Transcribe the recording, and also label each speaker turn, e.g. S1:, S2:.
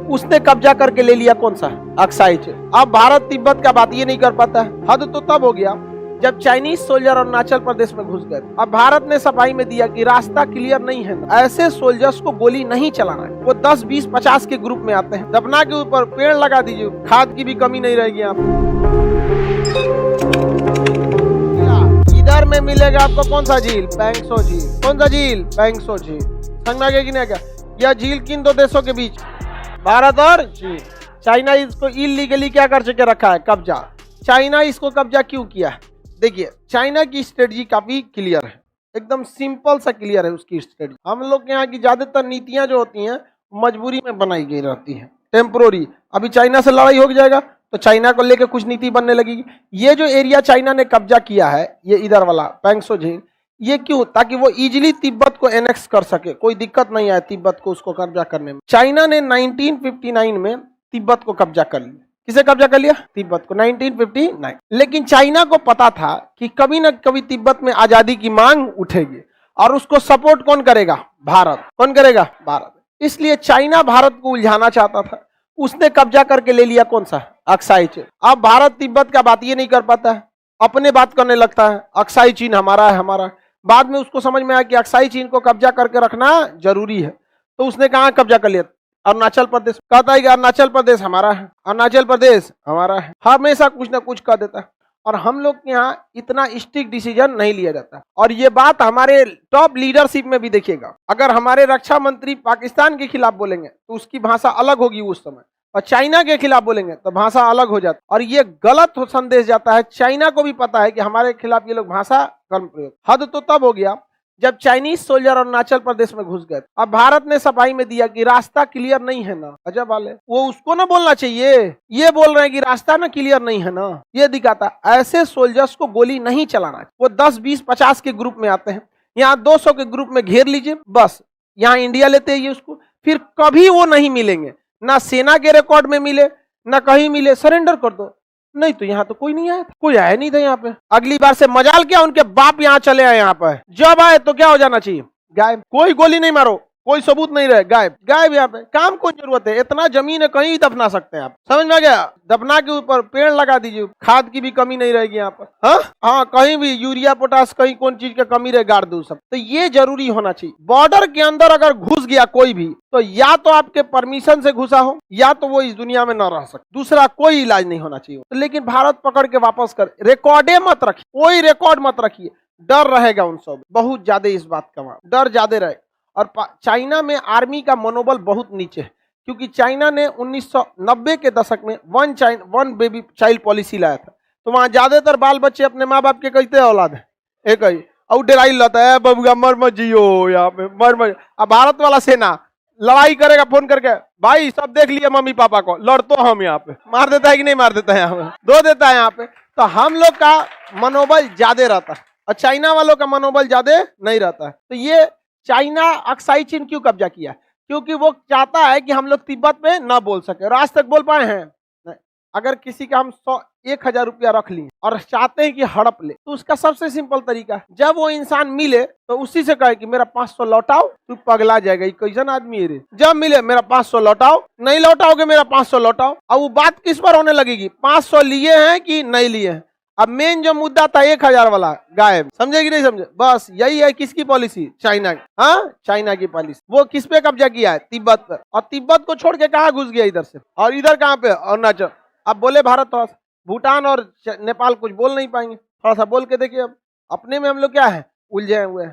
S1: उसने कब्जा करके ले लिया कौन सा अक्साई चीन। अब भारत तिब्बत का बात ये नहीं कर पाता है। हद तो तब हो गया जब चाइनीज सोल्जर अरुणाचल प्रदेश में घुस गए। अब भारत ने सफाई में दिया कि रास्ता क्लियर नहीं है, ऐसे सोल्जर्स को गोली नहीं चलाना है। वो 10, 20, 50 के ग्रुप में आते हैं। दफना के ऊपर पेड़ लगा दीजिए, खाद की भी कमी नहीं रहेगी। आप इधर में मिलेगा आपको कौन सा झील? पैंगसो झील। कौन सा झील? पैंगसो झील। समझ में आ गया कि नहीं? क्या यह झील किन दो देशों के बीच? भारत और चीन। चाइना इसको इलीगली क्या कर के रखा है? कब्जा। चाइना इसको कब्जा क्यों किया है? देखिए, चाइना की स्ट्रेटजी काफी क्लियर है, एकदम सिंपल सा क्लियर है उसकी स्ट्रेटजी। हम लोग के यहाँ की ज्यादातर नीतियां जो होती हैं मजबूरी में बनाई गई रहती हैं, टेम्पोररी। अभी चाइना से लड़ाई हो जाएगा तो चाइना को लेकर कुछ नीति बनने लगेगी। ये जो एरिया चाइना ने कब्जा किया है, ये इधर वाला पैंगसो झील, ये क्यों? ताकि वो इजीली तिब्बत को एनेक्स कर सके, कोई दिक्कत नहीं आए तिब्बत को उसको कब्जा करने में। चाइना ने 1959 में तिब्बत को कब्जा कर लिया। किसे कब्जा कर लिया? तिब्बत को, 1959। लेकिन चाइना को पता था कि कभी न कभी तिब्बत में आजादी की मांग उठेगी और उसको सपोर्ट कौन करेगा? भारत। कौन करेगा? भारत। इसलिए चाइना भारत को उलझाना चाहता था। उसने कब्जा करके ले लिया कौन सा? अक्साई चीन। अब भारत तिब्बत का बात ये नहीं कर पाता है, अपने बात करने लगता है अक्साई चीन हमारा है, हमारा। बाद में उसको समझ में आया कि अक्साई चीन को कब्जा करके रखना जरूरी है, तो उसने कहाँ कब्जा कर लिया? अरुणाचल प्रदेश। कहता है कि अरुणाचल प्रदेश हमारा है, अरुणाचल प्रदेश हमारा है। हमेशा कुछ ना कुछ कह देता है। और हम लोग के यहाँ इतना स्ट्रिक्ट डिसीजन नहीं लिया जाता। और ये बात हमारे टॉप लीडरशिप में भी देखिएगा। अगर हमारे रक्षा मंत्री पाकिस्तान के खिलाफ बोलेंगे तो उसकी भाषा अलग होगी उस समय, और चाइना के खिलाफ बोलेंगे तो भाषा अलग हो जाती है। और ये गलत संदेश जाता है। चाइना को भी पता है कि हमारे खिलाफ ये लोग भाषा कम प्रयोग। हद तो तब हो गया जब चाइनीज सोल्जर अरुणाचल प्रदेश में घुस गए। अब भारत ने सफाई में दिया कि रास्ता क्लियर नहीं है ना। अजब वाले, वो उसको ना बोलना चाहिए, ये बोल रहे हैं कि रास्ता ना क्लियर नहीं है ना। ये दिखाता ऐसे सोल्जर्स को गोली नहीं चलाना है। वो 10, 20, 50 के ग्रुप में आते हैं। यहाँ 200 के ग्रुप में घेर लीजिए, बस यहाँ इंडिया लेते हैं उसको, फिर कभी वो नहीं मिलेंगे, ना सेना के रिकॉर्ड में मिले ना कहीं मिले। सरेंडर कर दो। नहीं तो यहाँ तो कोई नहीं आया था, कोई आया नहीं था यहाँ पे। अगली बार से मजाल क्या उनके बाप यहाँ चले आए, यहाँ पे जब आए तो क्या हो जाना चाहिए? गायब। कोई गोली नहीं मारो, कोई सबूत नहीं रहे, गायब। गायब यहाँ पे। काम को जरूरत है, इतना जमीन है कहीं दफना सकते हैं आप। समझ में आ गया? दफना के ऊपर पेड़ लगा दीजिए, खाद की भी कमी नहीं रहेगी यहाँ पर। हाँ, कहीं भी यूरिया पोटास कहीं कौन चीज की कमी रहे गाड़ दो सब। तो ये जरूरी होना चाहिए। बॉर्डर के अंदर अगर घुस गया कोई भी, तो या तो आपके परमिशन से घुसा हो, या तो वो इस दुनिया में न रह सकते। दूसरा कोई इलाज नहीं होना चाहिए। तो लेकिन भारत पकड़ के वापस कर, रिकॉर्डे मत रखिए, कोई रिकॉर्ड मत रखिए। डर रहेगा उन सब, बहुत ज्यादा इस बात का डर ज्यादा रहेगा। और चाइना में आर्मी का मनोबल बहुत नीचे है, क्योंकि चाइना ने 1990 के दशक में वन बेबी चाइल्ड पॉलिसी लाया था। तो वहां ज्यादातर बाल बच्चे अपने माँ बाप के कहते औलाद है, एक ही और डराई लाता है, बबुआ मर मत जियो यहाँ पे, मर मत। अब भारत वाला सेना लड़ाई करेगा फोन करके, भाई सब देख लिया मम्मी पापा को, लड़ तो हम यहाँ पे। मार देता है कि नहीं मार देता है? यहाँ पे दो देता है यहाँ पे। तो हम लोग का मनोबल ज्यादा रहता है और चाइना वालों का मनोबल ज्यादा नहीं रहता है। तो ये चाइना अक्साई चीन क्यों कब्जा किया? क्योंकि वो चाहता है कि हम लोग तिब्बत में ना बोल सके। और आज तक बोल पाए हैं? नहीं। अगर किसी का हम 1,000 रुपया रख लिए और चाहते हैं कि हड़प ले, तो उसका सबसे सिंपल तरीका है, जब वो इंसान मिले तो उसी से कहे कि मेरा 500 लौटाओ। तू पगला जाएगा, कैसन आदमी है रे? जब मिले मेरा 500 लौटाओ, नहीं लौटाओगे मेरा 500 लौटाओ। अब वो बात किस पर होने लगेगी? 500 लिए हैं कि नहीं लिए हैं। अब मेन जो मुद्दा था 1,000 वाला, गायब। समझे कि नहीं समझे? बस यही है किसकी पॉलिसी? चाइना की। हाँ, चाइना की पॉलिसी। वो किस पे कब्जा किया है? तिब्बत पर। और तिब्बत को छोड़ के कहाँ घुस गया इधर से? और इधर कहाँ पे? अरुणाचल। अब बोले भारत थोड़ा सा, भूटान और नेपाल कुछ बोल नहीं पाएंगे, थोड़ा सा बोल के देखिए। अब अपने में हम लोग क्या है? उलझे हुए हैं।